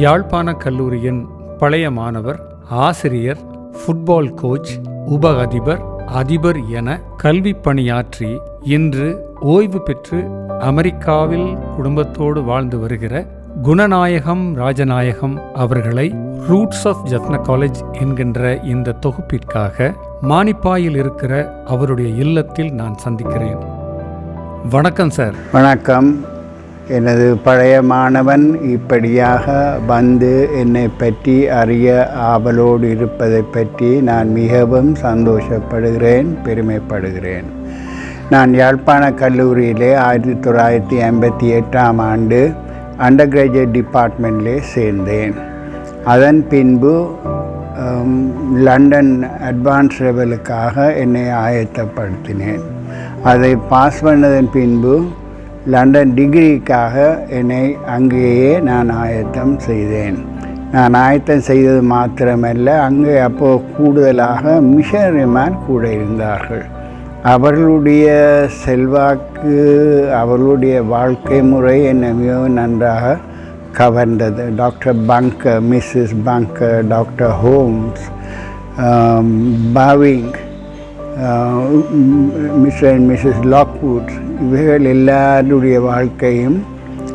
யாழ்ப்பாண கல்லூரியின் பழைய மாணவர், ஆசிரியர், ஃபுட்பால் கோச், உப அதிபர் என கல்வி பணியாற்றி இன்று ஓய்வு பெற்று அமெரிக்காவில் குடும்பத்தோடு வாழ்ந்து வருகிற குணநாயகம் ராஜநாயகம் அவர்களை ரூட்ஸ் ஆஃப் ஜத்ன காலேஜ் என்கின்ற இந்த தொகுப்பிற்காக மானிப்பாயில் இருக்கிற அவருடைய இல்லத்தில் நான் சந்திக்கிறேன். வணக்கம் சார். வணக்கம். எனது பழைய மாணவன் இப்படியாக வந்து என்னை பற்றி அறிய ஆவலோடு இருப்பதை பற்றி நான் மிகவும் சந்தோஷப்படுகிறேன், பெருமைப்படுகிறேன். நான் யாழ்ப்பாண கல்லூரியிலே 1958ஆம் ஆண்டு அண்டர் கிராஜுவேட் டிபார்ட்மெண்ட்டிலே சேர்ந்தேன். அதன் பின்பு லண்டன் அட்வான்ஸ் லெவலுக்காக என்னை ஆயத்தப்படுத்தினேன். அதை பாஸ் பண்ணதன் பின்பு லண்டன் டிகிரிக்காக என்னை அங்கேயே நான் ஆயத்தம் செய்தேன். நான் ஆயத்தம் செய்தது மாத்திரமல்ல, அங்கே அப்போது கூடுதலாக மிஷனரிமார் கூட இருந்தார்கள். அவர்களுடைய செல்வாக்கு, அவர்களுடைய வாழ்க்கை முறை என்னை மிகவும் நன்றாக கவர்ந்தது. Doctor Bunker, Mrs Bunker, doctor Holmes, பாவிங், மிஸ்டர் அண்ட் மிஸ்ஸஸ் லாக்வுட், இவைகள் எல்லாருடைய வாழ்க்கையும்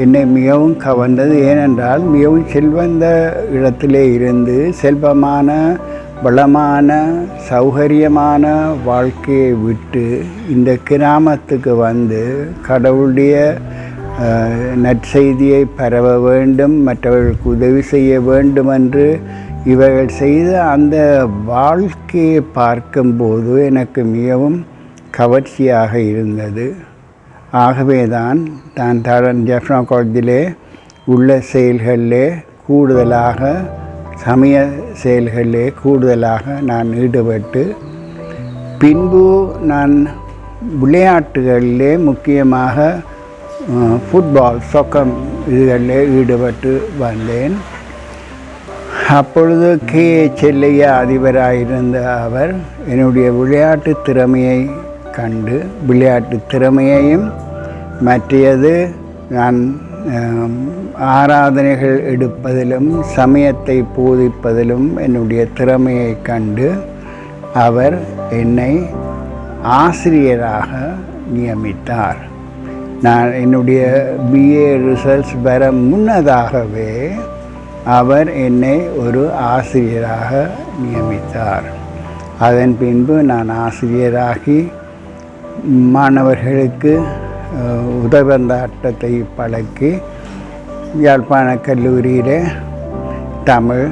என்னை மிகவும் கவர்ந்தது. ஏனென்றால் மிகவும் செல்வந்த இடத்திலே இருந்து செல்வமான, வளமான, சௌகரியமான வாழ்க்கையை விட்டு இந்த கிராமத்துக்கு வந்து கடவுளுடைய நற்செய்தியை பரவ வேண்டும், மற்றவர்களுக்கு உதவி செய்ய வேண்டும் என்று இவர்கள் செய்த அந்த வாழ்க்கையை பார்க்கும்போது எனக்கு மிகவும் கவர்ச்சியாக இருந்தது. ஆகவே தான் ஜெஃப்னா காலேஜிலே உள்ள செயல்களிலே கூடுதலாக, சமய செயல்களிலே கூடுதலாக நான் ஈடுபட்டு, பின்பு நான் விளையாட்டுகளிலே முக்கியமாக ஃபுட்பால், சொக்கம் இதுகளிலே ஈடுபட்டு வந்தேன். அப்பொழுது செல்லையா அதிபராயிருந்த அவர் என்னுடைய விளையாட்டு திறமையை கண்டு, விளையாட்டு திறமையையும் மற்றது நான் ஆராதனைகள் எடுப்பதிலும் சமயத்தை போதிப்பதிலும் என்னுடைய திறமையை கண்டு அவர் என்னை ஆசிரியராக நியமித்தார். நான் என்னுடைய பிஏ ரிசல்ட்ஸ் வர முன்னதாகவே அவர் என்னை ஒரு ஆசிரியராக நியமித்தார். அதன் பின்பு நான் ஆசிரியராகி மாணவர்களுக்கு உதவந்தாட்டத்தை பழக்கி யாழ்ப்பாண கல்லூரியிலே தமிழ்,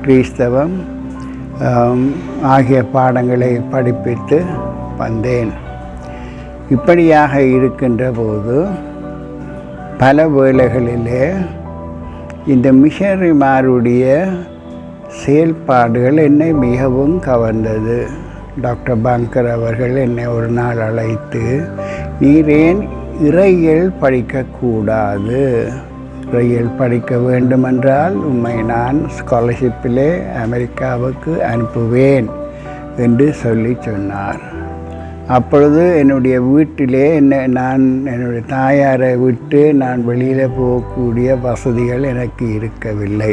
கிறிஸ்தவம் ஆகிய பாடங்களை படிப்பித்து வந்தேன். இப்படியாக இருக்கின்ற போது பல வேளைகளிலே இந்த மிஷனரிமாருடைய செயல்பாடுகள் என்னை மிகவும் கவர்ந்தது. டாக்டர் பங்கர் அவர்கள் என்னை ஒரு நாள் அழைத்து, நீர் ஏன் இறையியல் படிக்கக்கூடாது? இறையியல் படிக்க வேண்டுமென்றால் உம்மை நான் ஸ்காலர்ஷிப்பிலே அமெரிக்காவுக்கு அனுப்புவேன் என்று சொல்லி சொன்னார். அப்பொழுது என்னுடைய வீட்டிலே என்னுடைய தாயாரை விட்டு நான் வெளியில் போகக்கூடிய வசதிகள் எனக்கு இருக்கவில்லை.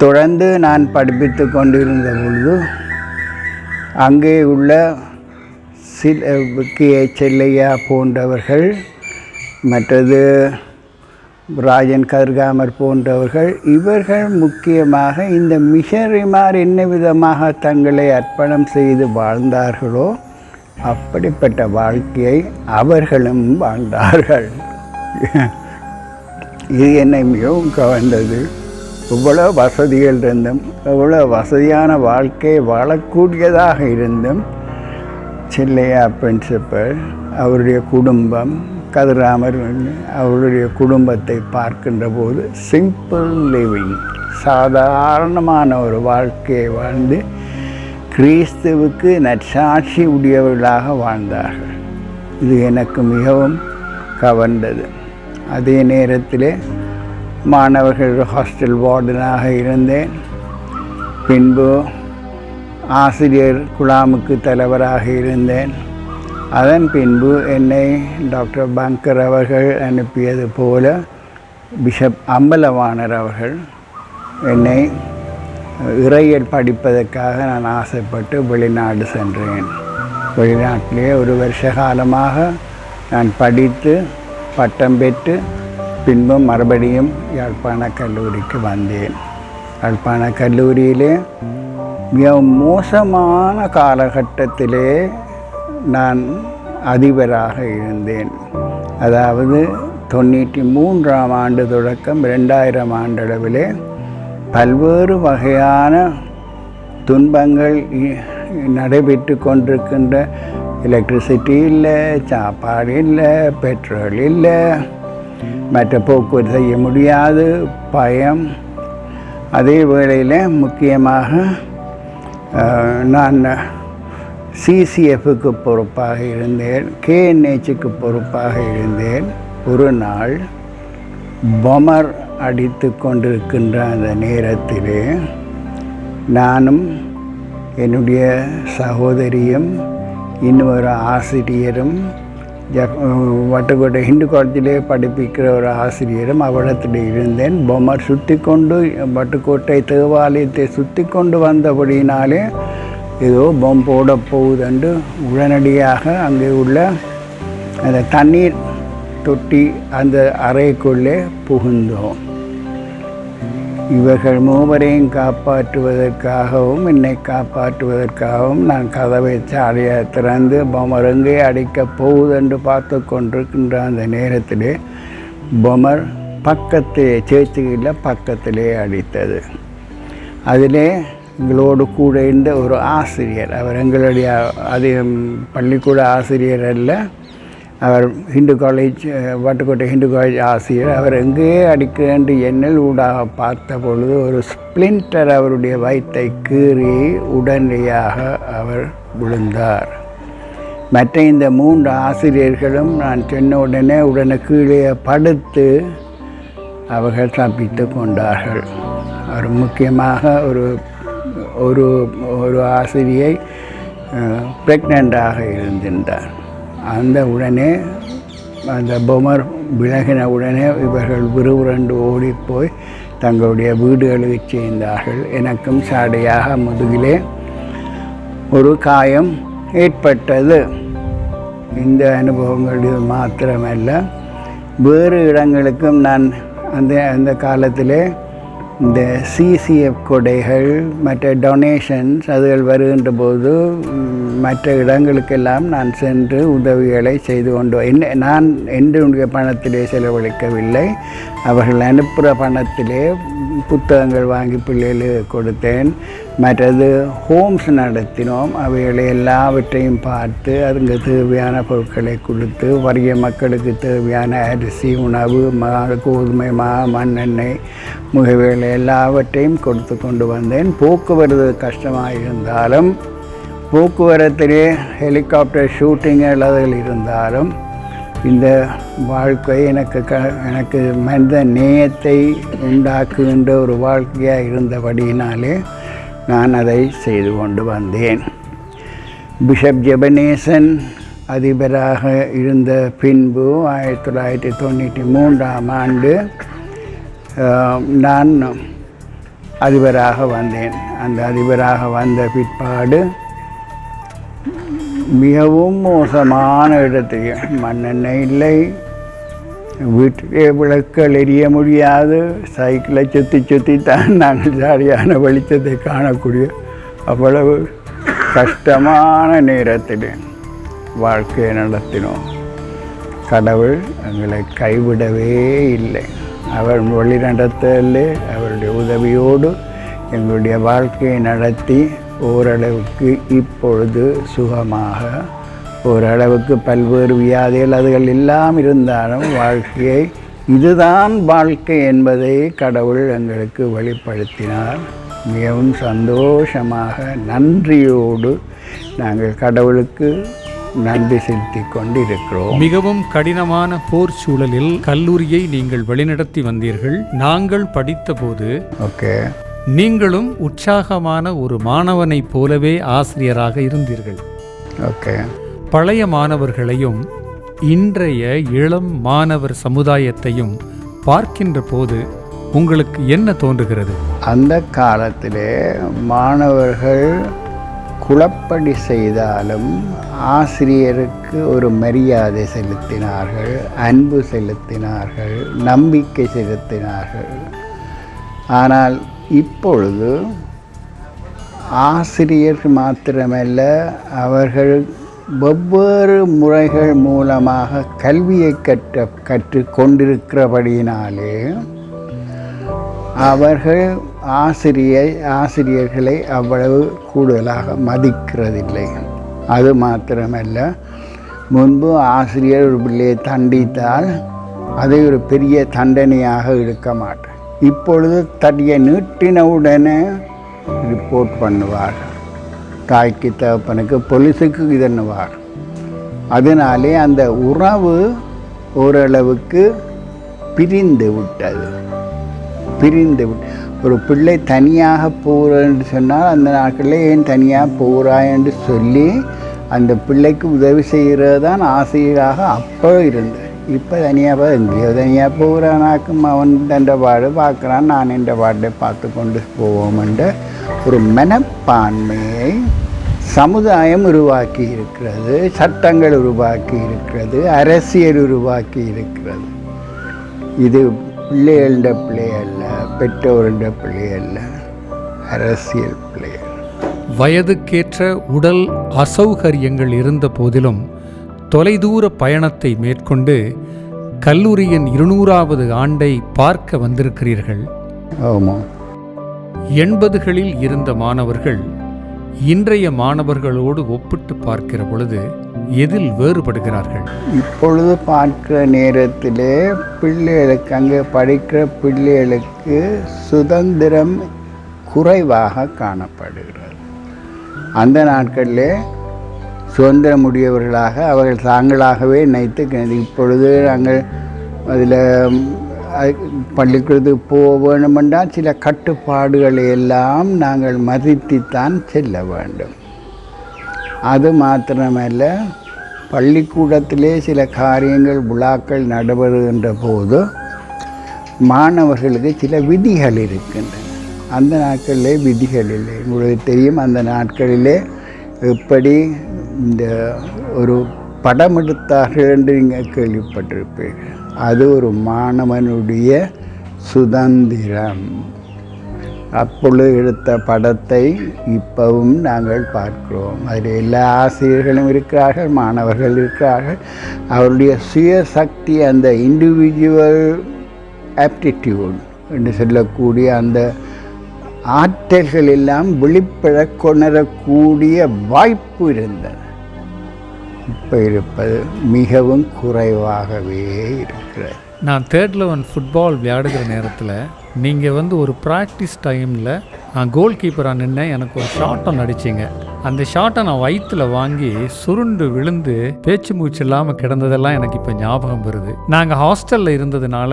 தொடர்ந்து நான் படிப்பித்து கொண்டிருந்த பொழுது அங்கே உள்ள செல்லையா போன்றவர்கள், மற்றது ராஜன் கதிர்காமர் போன்றவர்கள், இவர்கள் முக்கியமாக இந்த மிஷனரிமார் என்ன விதமாக தங்களை அர்ப்பணம் செய்து வாழ்ந்தார்களோ அப்படிப்பட்ட வாழ்க்கையை அவர்களும் வாழ்ந்தார்கள். இது என்னை மிகவும் கவர்ந்தது. இவ்வளோ வசதிகள் இருந்தும், இவ்வளோ வசதியான வாழ்க்கையை வாழக்கூடியதாக இருந்தும் செல்லையா பிரின்சிபல், அவருடைய குடும்பம், கதிராமர் அவருடைய குடும்பத்தை பார்க்கின்ற போது சிம்பிள் லிவிங், சாதாரணமான ஒரு வாழ்க்கையை வாழ்ந்து கிறிஸ்துவுக்கு நற்சாட்சி உடையவர்களாக வாழ்ந்தார்கள். இது எனக்கு மிகவும் கவர்ந்தது. அதே நேரத்தில் மாணவர்கள் ஹாஸ்டல் வார்டனாக இருந்தேன். பின்பு ஆசிரியர் குழாமுக்கு தலைவராக இருந்தேன். அதன் பின்பு என்னை டாக்டர் பங்கர் அவர்கள் அனுப்பியது போல பிஷப் அம்பலவாணர் அவர்கள் என்னை இறையியல் படிப்பதற்காக நான் ஆசைப்பட்டு வெளிநாடு சென்றேன். வெளிநாட்டிலே ஒரு வருஷ காலமாக நான் படித்து பட்டம் பெற்று பின்பு மறுபடியும் யாழ்ப்பாண கல்லூரிக்கு வந்தேன். யாழ்ப்பாண கல்லூரியிலே மிக மோசமான காலகட்டத்திலே நான் அதிபராக இருந்தேன். அதாவது 93ஆம் ஆண்டு தொடக்கம் 2000 ஆண்டளவிலே பல்வேறு வகையான துன்பங்கள் நடைபெற்று கொண்டிருக்கின்ற, எலக்ட்ரிசிட்டி இல்லை, சாப்பாடு இல்லை, பெட்ரோல் இல்லை, மற்ற போக்குவரத்து செய்ய முடியாது, பயம். அதே வேளையில் முக்கியமாக நான் சிசிஎஃப்க்கு பொறுப்பாக இருந்தேன், கேஎன்ஹெச்சுக்கு பொறுப்பாக இருந்தேன். ஒரு நாள் பொமர் அடித்து கொண்டிருக்கின்ற அந்த நேரத்திலே நானும் என்னுடைய சகோதரியும் இன்னொரு ஆசிரியரும் வட்டுக்கோட்டை ஹிந்து காலேஜிலே படிப்பிக்கிற ஒரு ஆசிரியரும் அவ்விடத்தில் இருந்தேன். பொமர் சுற்றி கொண்டு வட்டுக்கோட்டை தேவாலயத்தை சுற்றி கொண்டு வந்தபடினாலே ஏதோ பொம் போட போகுதுண்டு உடனடியாக அங்கே உள்ள அந்த தண்ணீர் தொட்டி அந்த அறைக்குள்ளே புகுந்தோம். இவர்கள் மூவரையும் காப்பாற்றுவதற்காகவும் என்னை காப்பாற்றுவதற்காகவும் நான் கதவை சாலையை திறந்து பொமருங்கே அடிக்கப் போகுதென்று பார்த்து கொண்டிருக்கின்ற அந்த நேரத்திலே பொமர் பக்கத்திலே, சேர்த்துகளில் பக்கத்திலே அடித்தது. அதிலே எங்களோடு கூட இருந்த ஒரு ஆசிரியர், அவர் எங்களுடைய அது பள்ளிக்கூட ஆசிரியர் அல்ல, அவர் ஹிந்து காலேஜ், வட்டுக்கோட்டை ஹிந்து காலேஜ் ஆசிரியர். அவர் எங்கேயே அடிக்கிறேன் எண்ணல் ஊடாக பார்த்த பொழுது ஒரு ஸ்பிளிண்டர் அவருடைய வயிற்றை கீறி உடனடியாக அவர் விழுந்தார். மற்ற இந்த 3 ஆசிரியர்களும் நான் சொன்ன உடனே கீழே படுத்து அவர்கள் தப்பித்து கொண்டார்கள். அவர் முக்கியமாக ஒரு ஆசிரியை ப்ரெக்னெண்ட்டாக இருந்திருந்தார். அந்த உடனே அந்த பொமர் விலகின உடனே இவர்கள் விறுவிறண்டு ஓடிப்போய் தங்களுடைய வீடுகளுக்கு சேர்ந்தார்கள். எனக்கும் சாடையாக முதுகிலே ஒரு காயம் ஏற்பட்டது. இந்த அனுபவங்கள் இது மாத்திரமல்ல, வேறு இடங்களுக்கும் நான் அந்த காலத்திலே இந்த சிசிஎஃப் கொடைகள் மற்ற டொனேஷன்ஸ் அதுகள் வருகின்ற போது மற்ற இடங்களுக்கெல்லாம் நான் சென்று உதவிகளை செய்து கொண்டு நான் என்னுடைய பணத்திலே செலவழிக்கவில்லை. அவர்கள் அனுப்புகிற பணத்திலே புத்தகங்கள் வாங்கி பிள்ளைகளுக்கு கொடுத்தேன். மற்றது ஹோம்ஸ் நடத்தினோம். அவைகளை எல்லாவற்றையும் பார்த்து அதுங்க தேவையான பொருட்களை கொடுத்து வறிய மக்களுக்கு தேவையான அரிசி, உணவு, கோதுமை, மண்ணெண்ணெய், முகவேலை எல்லாவற்றையும் கொடுத்து கொண்டு வந்தேன். போக்குவரத்து கஷ்டமாக இருந்தாலும், போக்குவரத்திலே ஹெலிகாப்டர் ஷூட்டிங்கள் அதுகள் இருந்தாலும், இந்த வாழ்க்கை எனக்கு மனித நேயத்தை உண்டாக்குகின்ற ஒரு வாழ்க்கையாக இருந்தபடியினாலே நான் அதை செய்து கொண்டு வந்தேன். பிஷப் ஜெபனேசன் அதிபராக இருந்த பின்பு 1993ஆம் ஆண்டு நான் அதிபராக வந்தேன். அந்த அதிபராக வந்த பிற்பாடு மிகவும் மோசமான இடத்தில் மண்ணெண்ணெய் இல்லை, வீட்டிலே விளக்குகள் எரிய முடியாது, சைக்கிளை சுற்றி தான் நாங்கள் சரியான வெளிச்சத்தை காணக்கூடிய அவ்வளவு கஷ்டமான நேரத்தில் வாழ்க்கையை நடத்தினோம். கடவுள் எங்களை கைவிடவே இல்லை. அவர் வழி நடத்தலே அவருடைய உதவியோடு எங்களுடைய வாழ்க்கையை நடத்தி ஓரளவுக்கு இப்பொழுது சுகமாக, ஓரளவுக்கு பல்வேறு வியாதிகள் அதுகள் எல்லாம் இருந்தாலும் வாழ்க்கையை இதுதான் வாழ்க்கை என்பதை கடவுள் எங்களுக்கு வெளிப்படுத்தினார். மிகவும் சந்தோஷமாக நன்றியோடு நாங்கள் கடவுளுக்கு நன்றி செலுத்தி கொண்டு இருக்கிறோம். மிகவும் கடினமான போர் சூழலில் கல்லூரியை நீங்கள் வழிநடத்தி வந்தீர்கள். நாங்கள் படித்த போது நீங்களும் உற்சாகமான ஒரு மாணவனைப் போலவே ஆசிரியராக இருந்தீர்கள். பழைய மாணவர்களையும் இன்றைய இளம் மாணவர் சமுதாயத்தையும் பார்க்கின்ற போது உங்களுக்கு என்ன தோன்றுகிறது? அந்த காலத்திலே மாணவர்கள் குழப்படி செய்தாலும் ஆசிரியருக்கு ஒரு மரியாதை செலுத்தினார்கள், அன்பு செலுத்தினார்கள், நம்பிக்கை செலுத்தினார்கள். ஆனால் இப்பொழுது ஆசிரியர் மாத்திரமல்ல, அவர்கள் வெவ்வேறு முறைகள் மூலமாக கல்வியை கற்று கொண்டிருக்கிறபடியினாலே அவர்கள் ஆசிரியர்களை அவ்வளவு கூடுதலாக மதிக்கிறதில்லை. அது மாத்திரமல்ல, முன்பு ஆசிரியர் ஒரு பிள்ளையை தண்டித்தால் அதை ஒரு பெரிய தண்டனையாக எடுக்க மாட்டார். இப்பொழுது தடியை நீட்டினவுடனே ரிப்போர்ட் பண்ணுவார், தாய்க்கு தகப்பனுக்கு போலீஸுக்கு இதன்னுவார். அதனாலே அந்த உறவு ஓரளவுக்கு பிரிந்து விட்டது. ஒரு பிள்ளை தனியாக போகிறன்னு சொன்னால் அந்த நாட்களில் ஏன் தனியாக போகிறாய் என்று சொல்லி அந்த பிள்ளைக்கு உதவி செய்கிறது தான் ஆசிரியராக அப்போ இருந்தது. இப்போ தனியாக எங்கேயோ தனியாக போகிறானாக்கும் அவன் தண்ட பாடு பார்க்குறான், நான் என்ற பாட்டை பார்த்து கொண்டு போவோம் என்ற ஒரு மனப்பான்மையை சமுதாயம் உருவாக்கி இருக்கிறது, சட்டங்கள் உருவாக்கி இருக்கிறது, அரசியல் உருவாக்கி இருக்கிறது. இது பிள்ளைகள பிள்ளை அல்ல, பெற்றோருடைய பிள்ளை அல்ல, அரசியல் பிள்ளைகள். வயதுக்கேற்ற உடல் அசௌகரியங்கள் இருந்த போதிலும் தொலைதூர பயணத்தை மேற்கொண்டு கல்லூரியின் 200வது ஆண்டை பார்க்க வந்திருக்கிறீர்கள். ஆமாம். 80களில் இருந்த மாணவர்கள் இன்றைய மாணவர்களோடு ஒப்பிட்டு பார்க்கிற பொழுது எதில் வேறுபடுகிறார்கள்? இப்பொழுது பார்க்கிற நேரத்திலே பிள்ளைகளுக்கு, அங்கே படிக்கிற பிள்ளைகளுக்கு சுதந்திரம் குறைவாக காணப்படுகிறது. அந்த நாட்களிலே சுதந்திரமுடையவர்களாக அவர்கள் தாங்களாகவே நினைத்து, இப்பொழுது நாங்கள் அதில் பள்ளிக்கூடத்துக்கு போக வேண்டுமென்றால் சில கட்டுப்பாடுகளை எல்லாம் நாங்கள் மதித்துத்தான் செல்ல வேண்டும். அது மாத்திரமல்ல, பள்ளிக்கூடத்திலே சில காரியங்கள் விழாக்கள் நடைபெறுகின்ற போது மாணவர்களுக்கு சில விதிகள் இருக்கின்றன. அந்த நாட்களிலே விதிகள் இல்லை. உங்களுக்கு தெரியும், அந்த நாட்களிலே எப்படி இந்த ஒரு படம் எடுத்தார்கள் என்று நீங்கள் கேள்விப்பட்டிருப்பீர்கள். அது ஒரு மாணவனுடைய சுதந்திரம். அப்பொழுது எடுத்த படத்தை இப்பவும் நாங்கள் பார்க்கிறோம். அதில் எல்லா ஆசிரியர்களும் இருக்கிறார்கள், மாணவர்கள் இருக்கிறார்கள். அவருடைய சுயசக்தி, அந்த இண்டிவிஜுவல் ஆப்டிடியூட் என்று சொல்லக்கூடிய அந்த ஆற்றல்கள் எல்லாம் வெளிப்பட கொணரக்கூடிய வாய்ப்பு இருந்தது. இப்போ இருப்பது மிகவும் குறைவாகவே இருக்கிறது. நான் 3rd 11 ஃபுட்பால் விளையாடுகிற நேரத்தில் நீங்கள் ஒரு ப்ராக்டிஸ் டைமில் நான் கோல் கீப்பராக நின்று எனக்கு ஒரு ஷாட்டை நடிச்சிங்க. அந்த ஷாட்டை நான் வயிற்றில் வாங்கி சுருண்டு விழுந்து பேச்சு மூச்சு இல்லாமல் கிடந்ததெல்லாம் எனக்கு இப்போ ஞாபகம் வருது. நாங்கள் ஹாஸ்டலில் இருந்ததுனால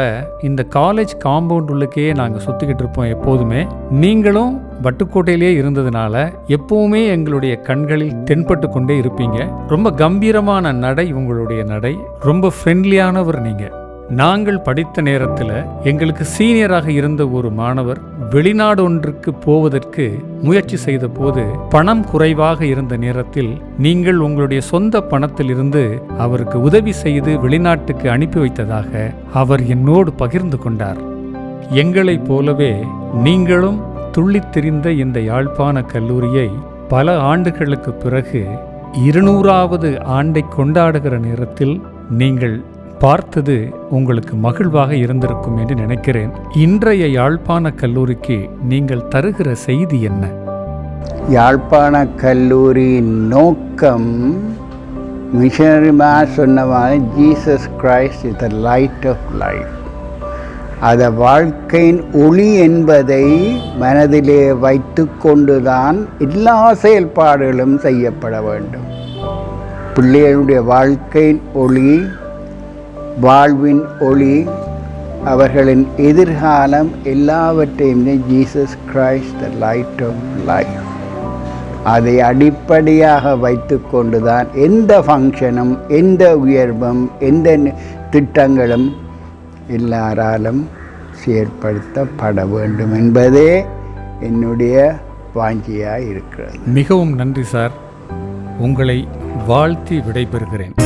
இந்த காலேஜ் காம்பவுண்ட் உள்ளுக்கே நாங்கள் சுற்றிக்கிட்டு இருப்போம் எப்போதுமே. நீங்களும் வட்டுக்கோட்டையிலே இருந்ததுனால எப்பவுமே எங்களுடைய கண்களில் தென்பட்டு கொண்டே இருப்பீங்க. ரொம்ப கம்பீரமான நடை உங்களுடைய நடை, ரொம்ப ஃப்ரெண்ட்லியானவர் நீங்கள். நாங்கள் படித்த நேரத்தில் எங்களுக்கு சீனியராக இருந்த ஒரு மாணவர் வெளிநாடு ஒன்றுக்கு போவதற்கு முயற்சி செய்த போது பணம் குறைவாக இருந்த நேரத்தில் நீங்கள் உங்களுடைய சொந்த பணத்தில் இருந்து அவருக்கு உதவி செய்து வெளிநாட்டுக்கு அனுப்பி வைத்ததாக அவர் என்னோடு பகிர்ந்து கொண்டார். எங்களைப் போலவே நீங்களும் துள்ளித் திரிந்த இந்த யாழ்ப்பாண கல்லூரியை பல ஆண்டுகளுக்கு பிறகு 200வது ஆண்டை கொண்டாடுகிற நேரத்தில் நீங்கள் பார்த்தது உங்களுக்கு மகிழ்வாக இருந்திருக்கும் என்று நினைக்கிறேன். இன்றைய யாழ்ப்பாண கல்லூரிக்கு நீங்கள் தருகிற செய்தி என்ன? யாழ்ப்பாண கல்லூரியின் நோக்கம் மிஷனரிமா சொன்னவாறு Jesus Christ is the light of life. அதை வாழ்க்கையின் ஒளி என்பதை மனதிலே வைத்து கொண்டுதான் எல்லா செயல்பாடுகளும் செய்யப்பட வேண்டும். பிள்ளைகளுடைய வாழ்க்கையின் ஒளி, வாழ்வின் ஒளி, அவர்களின் எதிர்காலம் எல்லாவற்றையும் Jesus Christ the light of life, அதை அடிப்படையாக வைத்து கொண்டுதான் எந்த ஃபங்க்ஷனும், எந்த உயர்வும், எந்த திட்டங்களும் எல்லாராலும் செயற்படுத்தப்பட வேண்டும் என்பதே என்னுடைய வாஞ்சியாக இருக்கிறது. மிகவும் நன்றி சார். உங்களை வாழ்த்தி விடைபெறுகிறேன்.